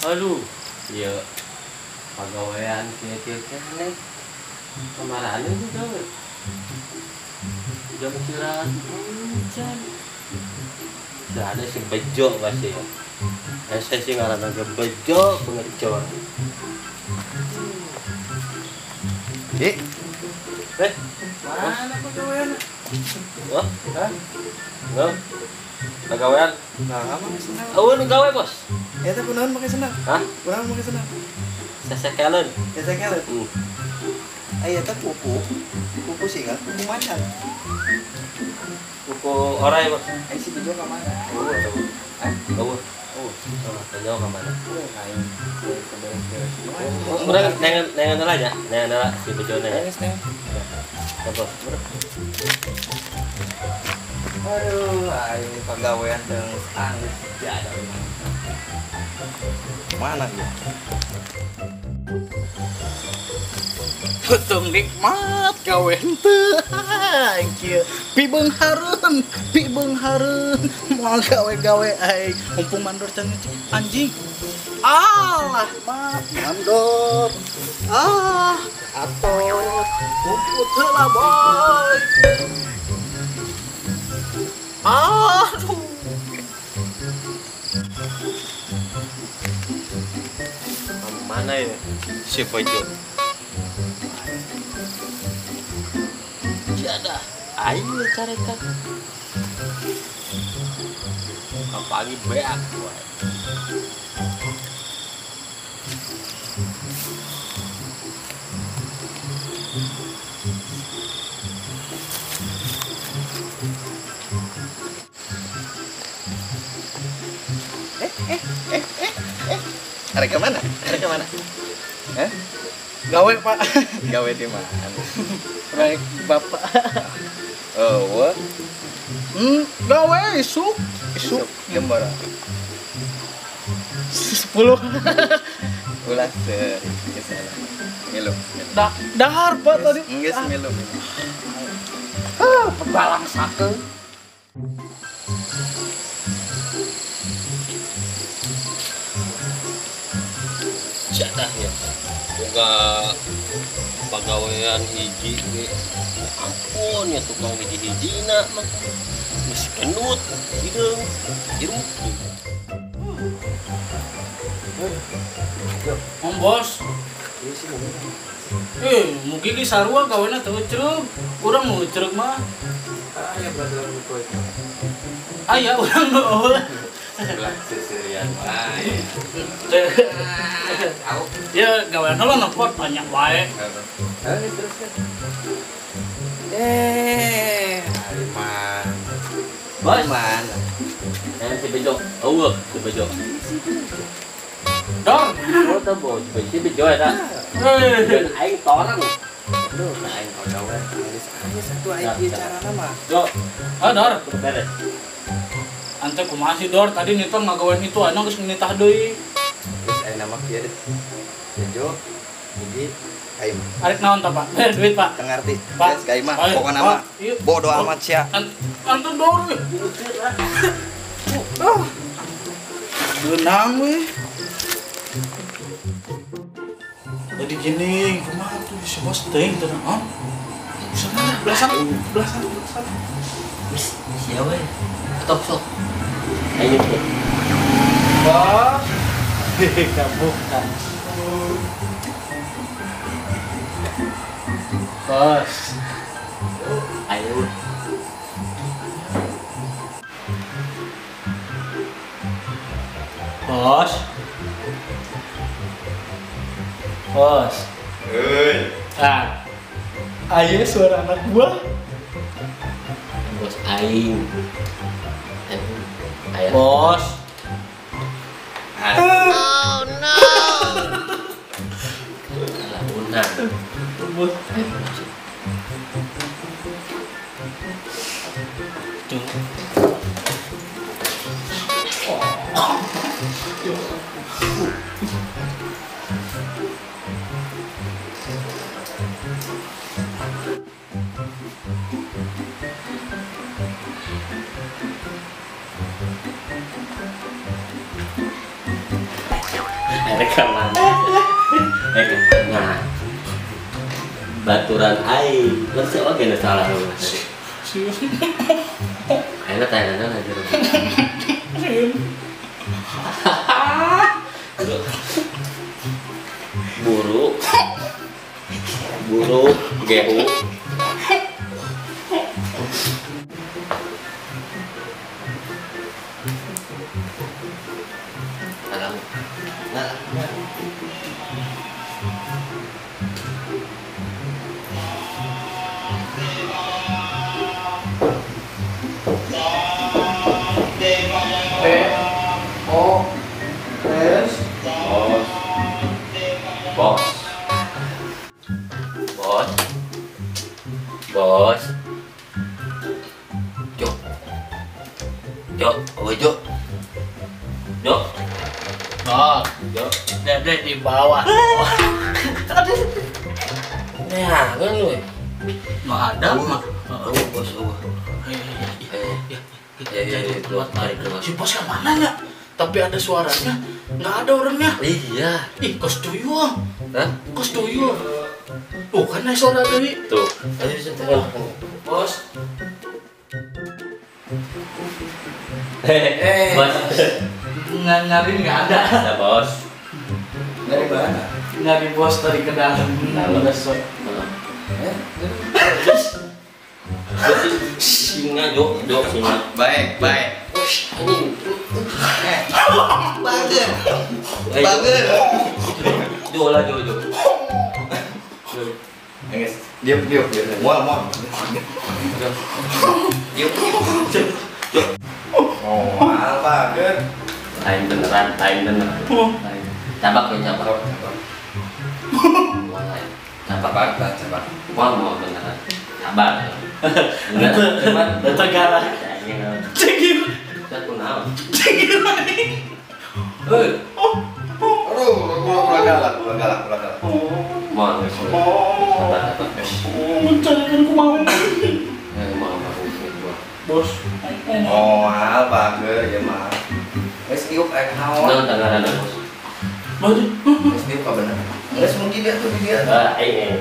Aduh, iya pegawaian kieu keneh. Kemarahan itu jauh. Jam istirahat hujan. Udah ada si bejo pasti ya. Saya sih ngaran ke bejo pengecor. Mana pegawaian? Wah, enggak. Pegawaian. Nah, kamu pakai senang. Oh, nu gawe, Bos. Ya teh kunaon pakai senang? Hah? Kunaon pakai senang? Sesekelen. Ya saya kira. Aya teh pupu. Pupu sih kan, pupu macan. Buku orai, Bos. Si bejo ka mana? Oh, tahu. Tahu. Oh, tahu ka mana? Lain. Urang nengan nala nya, nengan nala si bejo na. Apa? Aduh, ayo pegawaian teh anggus ya ada. Mana dia? Betul nikmat gawean teu kieu. Pi beung hareun moal gawe-gawe aing mumpung mandor can nyuci anjing. Alah, maaf mandor. Atot kumpul heula boy. Aduh. Mana ya? Si bejo. Tiada. Ayo carekan. Pagi beak. Arek ke mana? Hah? Gawe, Pak. Gawe di mana? Baik, Bapak. Oh, wah. Gawe isuk Jam berapa? 10. Ulah geus milu. Dahar, Pak tadi. Geus milu. Pegalang sakeun. Jadah ya. Boga pegawaian hiji ge. Ampun ya tukang hiji-hijina mah. Geus kendut hideung irung. Om Bos. Mungkin di sarua gawena teu ceureup. Urang nu ceureup mah. Aya badalan buku itu. Aya urang nu eueuh. Belah seserian wae. Ya gawena lo nepot banyak wae. Ayo teruskan. Ariman. Bos, Mana? yang si bejo. Eueuh, si bejo. Dor. Oh, teu bos, si bejo eta. Dan aing torang. Aduh, aing pegawai. Geus satu aing ieu carana mah. Yo, Dor. beres. Ante kumaha sih Dor? Tadi niton ngagawean itu anu geus nitah deui. Terus aing nama kieu deh. Bejo. Jadi aing Arek naon tah, Pak? Duit, Pak. teu ngarti. Pak. Geus ka aing mah Ayo, pokona Pak. mah Ieu. bodo amat sia. Ante Dor. Benang weh. Jadi gini, kumaha tuh si Bos teh teh naon? Belasan. Siapa ya? Stop, stop. Ayo, stop. Bos. Kamu kan. Bos. Ayo. Bos. Bos. Heuy. Ah. Ayo suara anak gua. Bos aing. Ayo. Bos. Lamunan. Bos. Tuh. Rekaman. Nah. Baturan air. Kan sih oke nih salah lu. Enak tanya aja. Buruk gehu bos Jok Oh, Dede di bawah. ya kan lu Nggak ada, mah. bos Keluar. Si bos yang mana ya? Tapi ada suaranya, nggak ada orangnya. iya Ih, kos tuyul. hah Kos tuyul. Tuh, kan ada suara Dewi. tuh tadi disentuh Bos. bos Nyari nggak ada. ada bos Dari mana? Nyari bos dari ke dalam. Besok. singa jok singa Baik. ini Bagus. jok lah jok Diam. Mual. Diam. Oh, bagus. lain beneran cabak Cabak. mau beneran cabak enggak cuman Tegara. Cekir. aku naon Aduh, gua galak. mau Mencarikan ku mau. mau Bos. Oh, bagus ya mah. Wes iuk aek hawa. non tangan bos Mari. Wes iuk ka bener. Wes mungkin dia tuh dia. ini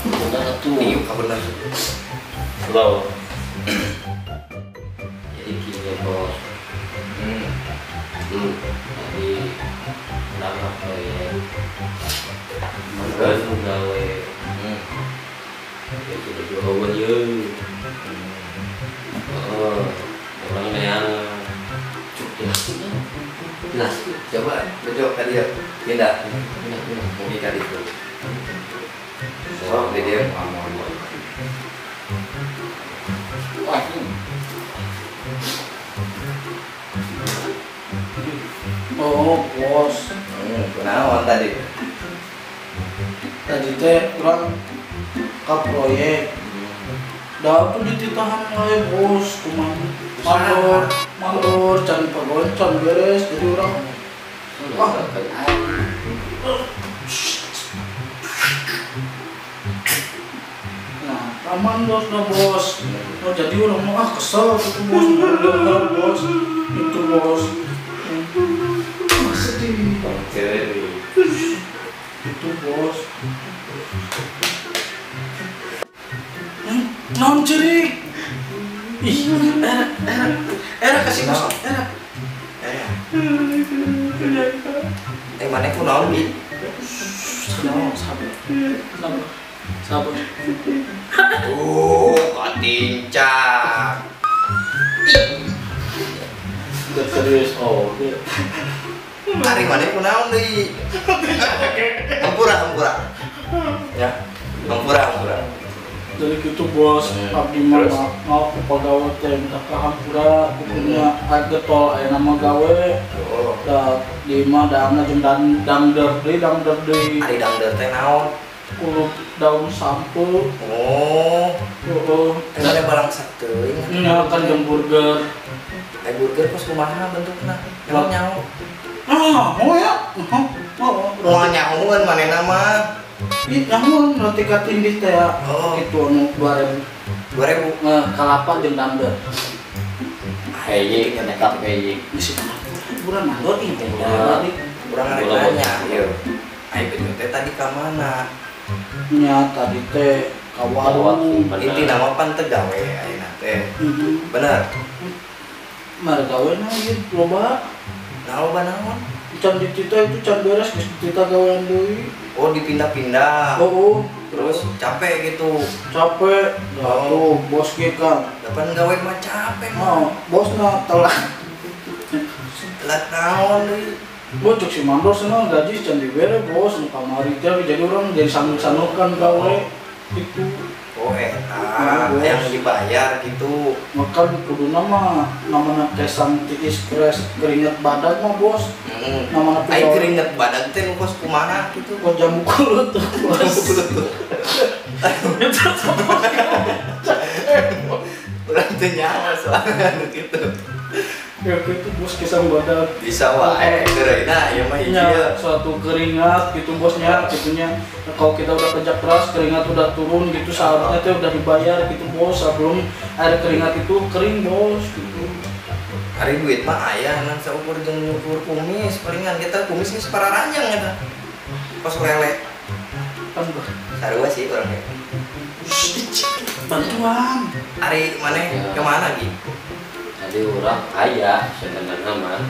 udah tuh Iuk ka bener. slow jadi gini bos jadi lama proyek terus gawe ya sudah jual yeung orang yang Nah, coba duduk tadi ya. Pindah. Mungkin tadi itu. Oh, dia mau. Oh, bos. Kenaon tadi? Tadi teh orang ke proyek. Dah tuh dititahan oleh bos, cuman mandor, cari pegawai, beres. Jadi orang aman bos, dah bos. Oh, jadi orang mau kesel itu bos, bener bos, itu bos. Sedih. Itu bos. Non ciri. Ih, era kasih bos, era. Mana ku naon bi? Sabar. Katincak. udah serius Hari mana ku naon deui? Hampura. Ya. Hampura. Jadi gitu bos, abdi mah mau pegawai teh minta ke hampura, punya harga tol aya nama gawe. Da di mah daamna jeung dangder deui. Ari dangder teh naon? Kulo daun sampo. Oh. Heeh. Ada balangsak teuing. Nya kan jeung burger. Burger pas kumaha bentukna? Emang nyaho. Mau ya? Mau nyahoan manehna mah. Ih, nyamun roti katindih teh ya. Itu anu 2000. 2000. Kalapa jeung dangder. kayaknya tetap kayaknya Isi bulan mandor ini teh. kurang ada nanya. Yo, ayo teh tadi ke mana? Nya tadi teh ka warung. Inti nama pan teh gawe ayeuna teh. Bener. Mari gawe na ieu loba. Loba naon? Can ditita itu can beres geus ditita gawean deui. Oh, dipindah-pindah. Oh, Terus capek gitu. capek. Tuh bos ge kan. Depan gawe mah capek mah. Oh, bosna telat. Telat naon deui. Bocok si mandor senang gaji can dibere bos nu kamari teh jadi orang jadi sanuk-sanukan gawe itu. Oh, yang dibayar gitu. Makan kudu nama kesan tiis keringet badan mah bos. Namana Aing keringet badan teh nu kos kumaha gitu. Kok jamu kulut tuh bos. Urang teh nyawa soalnya gitu. Ya gitu bos kesan badan. Bisa wae geureuina ieu mah hiji Ya, suatu keringat gitu bosnya gitunya. Kalau kita udah kerja keras keringat udah turun gitu saatnya teh udah dibayar gitu bos sebelum air keringat itu kering bos gitu. Hari duit mah aya nan saukur jeung nyukur kumis palingan kita kumis geus pararanjang eta. Kos lele. Kan bos. Sarua sih orangnya. Bantuan. Hari maneh kemana Gi? Tadi orang kaya sebenarnya mah.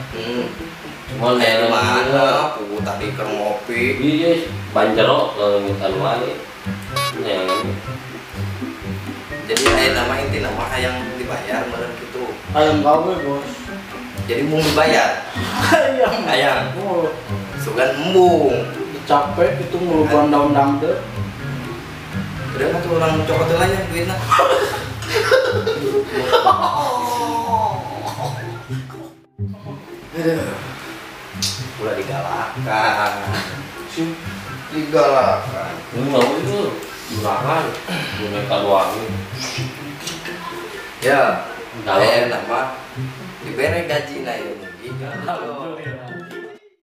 Cuma Aya di mana? mana? Aku tadi keur ngopi. Iya, banjero kalau minta wae. Ya, Jadi aya nama inti nama hayang dibayar meureun kitu. Ayam gawe bos. Jadi mung dibayar. Hayang. Oh, Sugan embung. capek itu ngeluban daun dangdut. Udah mah tuh orang cokot teh nya duitna. Ulah digalakan. Digalakan. ini mau itu murahan, mereka doang. Ya, Kalau nama dibere gaji na ieu.